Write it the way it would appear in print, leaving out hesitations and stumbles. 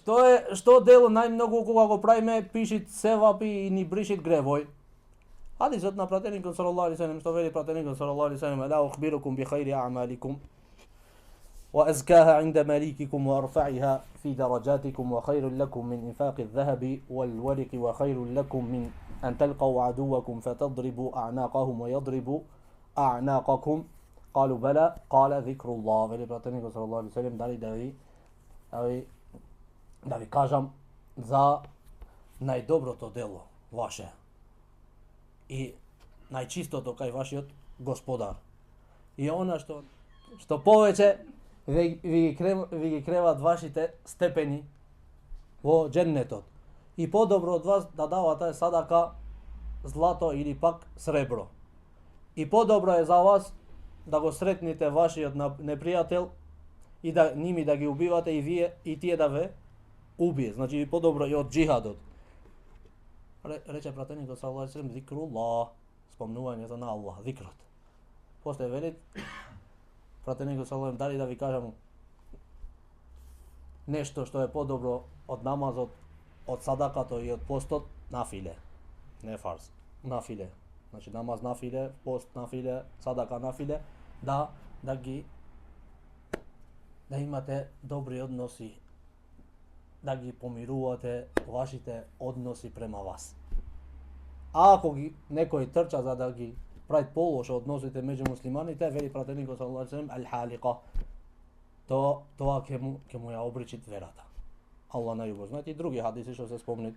Што дело најмногу кога го правиме пишит севапи и ни бришит гревој. Хадисот на пратеникот салаллаху алейхи ва саллем, што вели пратеникот салаллаху алейхи ва саллем: "Ала ухбирукум би хајри а'маликум wa azkaha 'inda malikikum wa arfa'iha fi darajatikum wa khairul lakum min infaqi adh-dhahabi wal warqi wa khairul lakum min an talqaw aduwakum fatadribu a'naqahum wa yadribu a'naqakum." Qalu bala, qala dhikrullah. Veli pratenikot sallallahu alejhi ve sellem da vi kažam za najdobroto delo vaše i najčistото кај вашиот господар. И она што повеќе ви ги креват вашите степени во дженнетот. И подобро од вас да давате садака злато или пак сребро. И подобро е за вас да го сретнете вашиот непријател и да ними да ги убивате и тие да ве убие. Значи подобро и од джихадот. Рече пратеникот саллаллаху алейхи ва саллем: "Зикруллах", спомнувањето на Аллах, зикрот. После вели пратеникот саллаллаху алейхи ва саллем: "Дали да ви кажам нешто што е подобро од намазот, од садакато и од постот?" Нафиле, не фарз, нафиле. Значи намаз нафиле, пост нафиле, садака нафиле, да имате добри односи, да ги помирувате вашите односи према вас. А ако некој трча за да ги прави полошо односите меѓу муслиманите, вели пратеникот саллаллаху алейхи ва саллем: "Ал-халиqa", тоа ќе му ја обричит верата. Аллах најубаво. Знаете и други хадиси што се спомнат